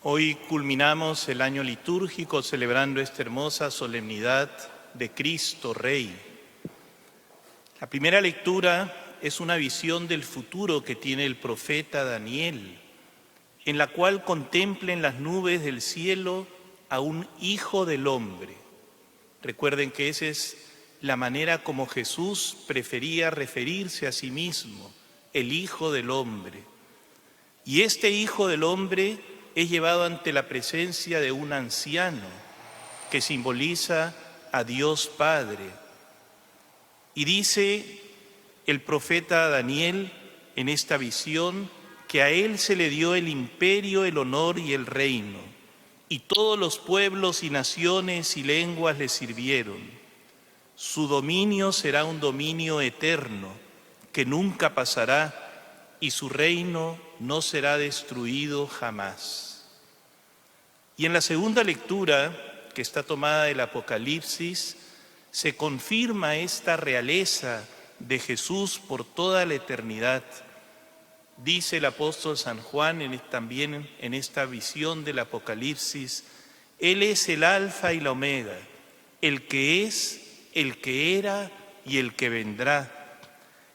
Hoy culminamos el año litúrgico celebrando esta hermosa solemnidad de Cristo Rey. La primera lectura es una visión del futuro que tiene el profeta Daniel, en la cual contempla en las nubes del cielo a un Hijo del Hombre. Recuerden que esa es la manera como Jesús prefería referirse a sí mismo, el Hijo del Hombre. Y este Hijo del Hombre es llevado ante la presencia de un anciano que simboliza a Dios Padre. Y dice el profeta Daniel en esta visión que a él se le dio el imperio, el honor y el reino, y todos los pueblos y naciones y lenguas le sirvieron. Su dominio será un dominio eterno que nunca pasará, y su reino no será destruido jamás. Y en la segunda lectura, que está tomada del Apocalipsis, se confirma esta realeza de Jesús por toda la eternidad. Dice el apóstol San Juan también en esta visión del Apocalipsis: Él es el Alfa y la Omega, el que es, el que era y el que vendrá,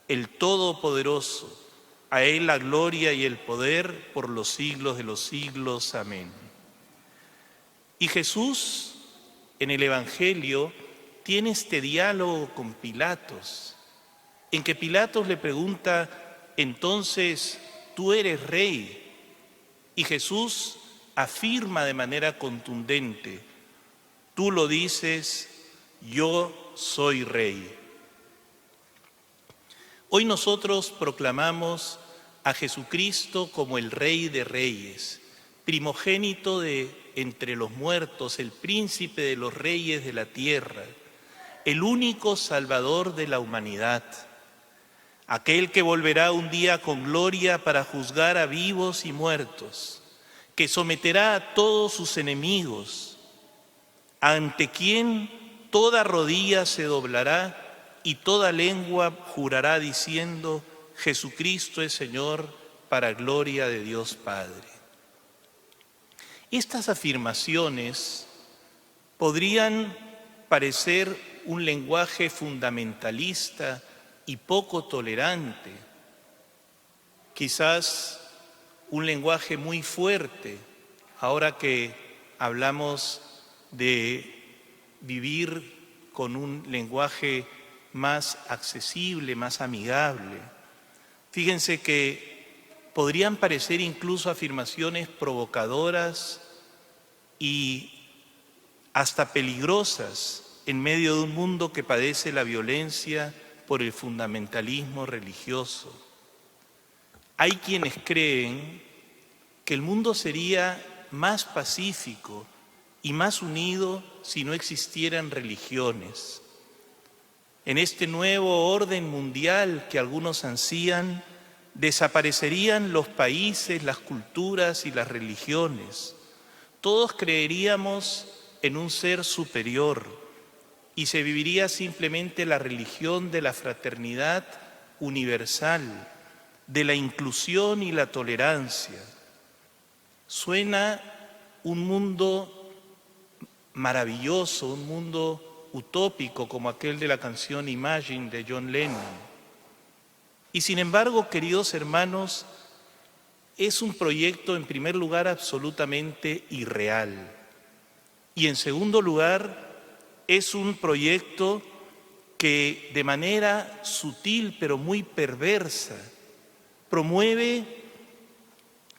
el Todopoderoso. A Él la gloria y el poder por los siglos de los siglos. Amén. Y Jesús, en el Evangelio, tiene este diálogo con Pilatos, en que Pilatos le pregunta: entonces, ¿tú eres rey? Y Jesús afirma de manera contundente: tú lo dices, yo soy rey. Hoy nosotros proclamamos a Jesucristo como el Rey de Reyes, primogénito de entre los muertos, el príncipe de los reyes de la tierra, el único Salvador de la humanidad, aquel que volverá un día con gloria para juzgar a vivos y muertos, que someterá a todos sus enemigos, ante quien toda rodilla se doblará y toda lengua jurará diciendo: Jesucristo es Señor, para gloria de Dios Padre. Estas afirmaciones podrían parecer un lenguaje fundamentalista y poco tolerante, quizás un lenguaje muy fuerte, ahora que hablamos de vivir con un lenguaje más accesible, más amigable. Fíjense que podrían parecer incluso afirmaciones provocadoras y hasta peligrosas en medio de un mundo que padece la violencia por el fundamentalismo religioso. Hay quienes creen que el mundo sería más pacífico y más unido si no existieran religiones. En este nuevo orden mundial que algunos ansían, desaparecerían los países, las culturas y las religiones. Todos creeríamos en un ser superior y se viviría simplemente la religión de la fraternidad universal, de la inclusión y la tolerancia. Suena un mundo maravilloso, un mundo utópico como aquel de la canción Imagine de John Lennon. Y sin embargo, queridos hermanos, es un proyecto en primer lugar absolutamente irreal y en segundo lugar es un proyecto que de manera sutil pero muy perversa promueve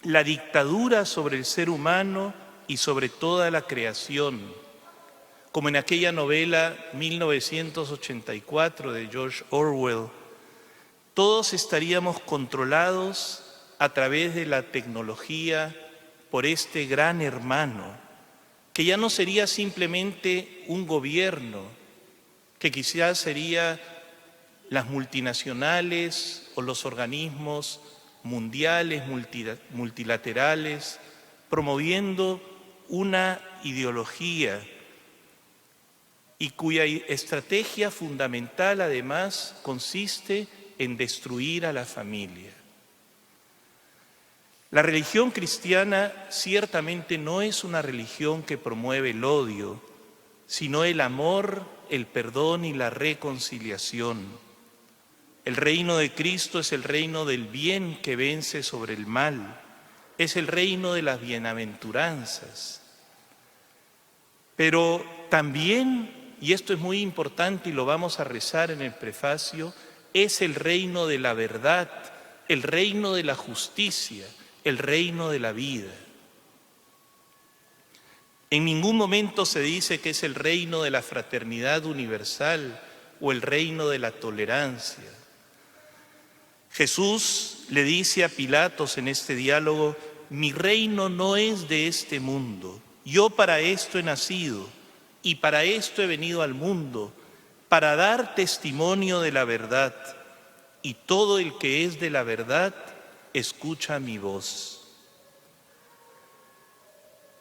la dictadura sobre el ser humano y sobre toda la creación, como en aquella novela 1984 de George Orwell. Todos estaríamos controlados a través de la tecnología por este gran hermano, que ya no sería simplemente un gobierno, que quizás sería las multinacionales o los organismos mundiales, multilaterales, promoviendo una ideología y cuya estrategia fundamental además consiste en destruir a la familia. La religión cristiana ciertamente no es una religión que promueve el odio, sino el amor, el perdón y la reconciliación. El reino de Cristo es el reino del bien que vence sobre el mal, es el reino de las bienaventuranzas. Pero también, y esto es muy importante y lo vamos a rezar en el prefacio, es el reino de la verdad, el reino de la justicia, el reino de la vida. En ningún momento se dice que es el reino de la fraternidad universal o el reino de la tolerancia. Jesús le dice a Pilatos en este diálogo: mi reino no es de este mundo, yo para esto he nacido y para esto he venido al mundo, para dar testimonio de la verdad, y todo el que es de la verdad escucha mi voz.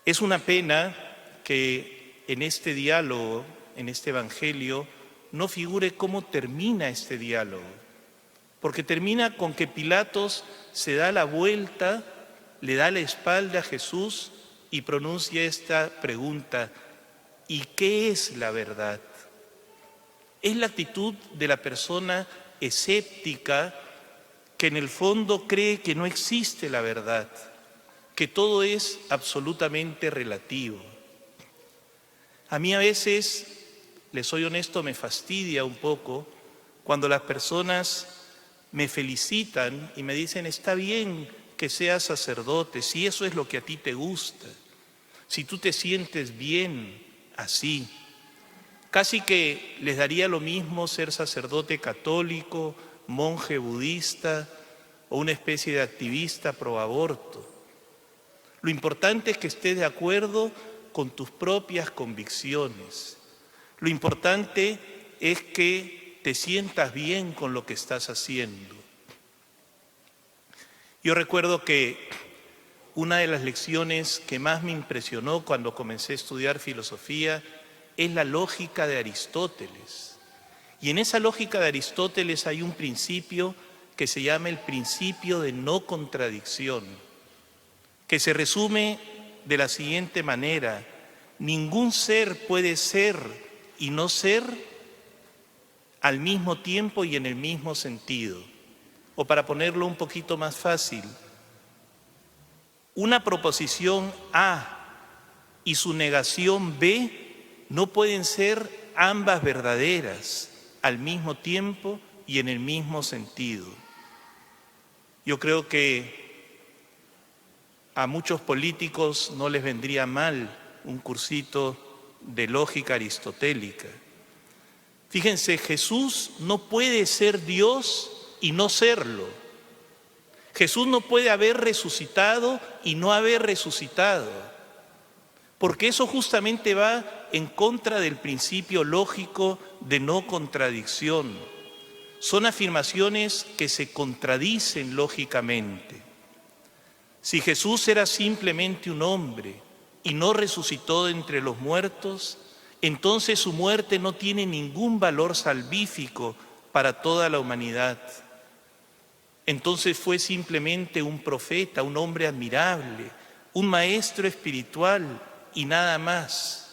Es una pena que en este diálogo, en este evangelio, no figure cómo termina este diálogo, porque termina con que Pilatos se da la vuelta, le da la espalda a Jesús y pronuncia esta pregunta: ¿y qué es la verdad? Es la actitud de la persona escéptica que en el fondo cree que no existe la verdad, que todo es absolutamente relativo. A mí a veces, les soy honesto, me fastidia un poco cuando las personas me felicitan y me dicen: está bien que seas sacerdote, si eso es lo que a ti te gusta, si tú te sientes bien así. Casi que les daría lo mismo ser sacerdote católico, monje budista o una especie de activista pro aborto. Lo importante es que estés de acuerdo con tus propias convicciones. Lo importante es que te sientas bien con lo que estás haciendo. Yo recuerdo que una de las lecciones que más me impresionó cuando comencé a estudiar filosofía es la lógica de Aristóteles. Y en esa lógica de Aristóteles hay un principio que se llama el principio de no contradicción, que se resume de la siguiente manera: ningún ser puede ser y no ser al mismo tiempo y en el mismo sentido. O para ponerlo un poquito más fácil, una proposición A y su negación B no pueden ser ambas verdaderas al mismo tiempo y en el mismo sentido. Yo creo que a muchos políticos no les vendría mal un cursito de lógica aristotélica. Fíjense, Jesús no puede ser Dios y no serlo. Jesús no puede haber resucitado y no haber resucitado, porque eso justamente va en contra del principio lógico de no contradicción. Son afirmaciones que se contradicen lógicamente. Si Jesús era simplemente un hombre y no resucitó de entre los muertos, entonces su muerte no tiene ningún valor salvífico para toda la humanidad. Entonces fue simplemente un profeta, un hombre admirable, un maestro espiritual y nada más.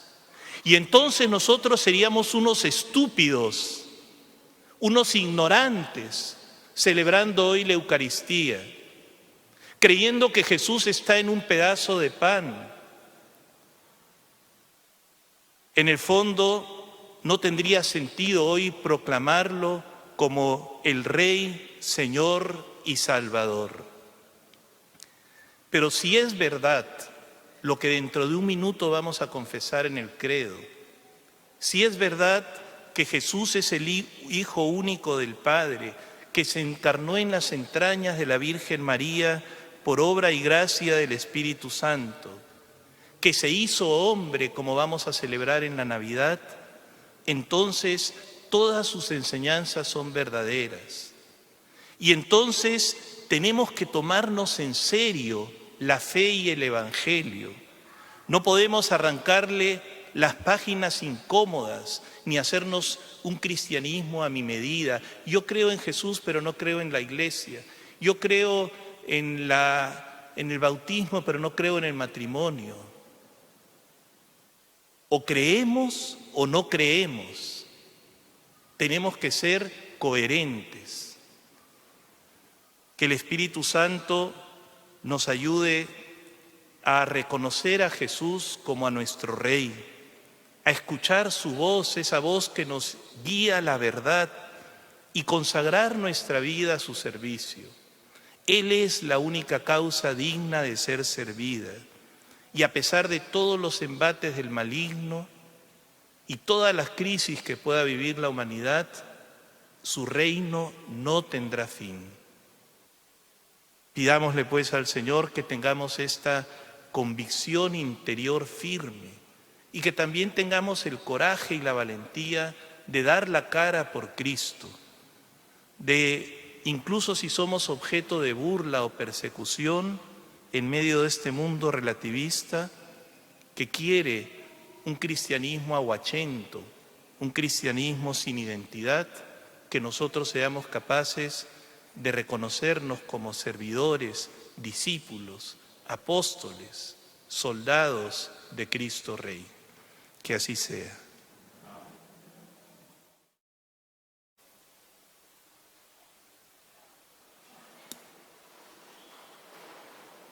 Y entonces nosotros seríamos unos estúpidos, unos ignorantes, celebrando hoy la Eucaristía, creyendo que Jesús está en un pedazo de pan. En el fondo, no tendría sentido hoy proclamarlo como el Rey, Señor y Salvador. Pero si es verdad lo que dentro de un minuto vamos a confesar en el credo, si es verdad que Jesús es el Hijo único del Padre, que se encarnó en las entrañas de la Virgen María por obra y gracia del Espíritu Santo, que se hizo hombre como vamos a celebrar en la Navidad, entonces todas sus enseñanzas son verdaderas. Y entonces tenemos que tomarnos en serio la fe y el Evangelio. No podemos arrancarle las páginas incómodas ni hacernos un cristianismo a mi medida. Yo creo en Jesús, pero no creo en la Iglesia. Yo creo en la en el bautismo, pero no creo en el matrimonio. O creemos o no creemos. Tenemos que ser coherentes. Que el Espíritu Santo nos ayude a reconocer a Jesús como a nuestro Rey, a escuchar su voz, esa voz que nos guía a la verdad, y consagrar nuestra vida a su servicio. Él es la única causa digna de ser servida, y a pesar de todos los embates del maligno y todas las crisis que pueda vivir la humanidad, su reino no tendrá fin. Pidámosle pues al Señor que tengamos esta convicción interior firme y que también tengamos el coraje y la valentía de dar la cara por Cristo, de incluso si somos objeto de burla o persecución en medio de este mundo relativista que quiere un cristianismo aguachento, un cristianismo sin identidad, que nosotros seamos capaces de reconocernos como servidores, discípulos, apóstoles, soldados de Cristo Rey. Que así sea.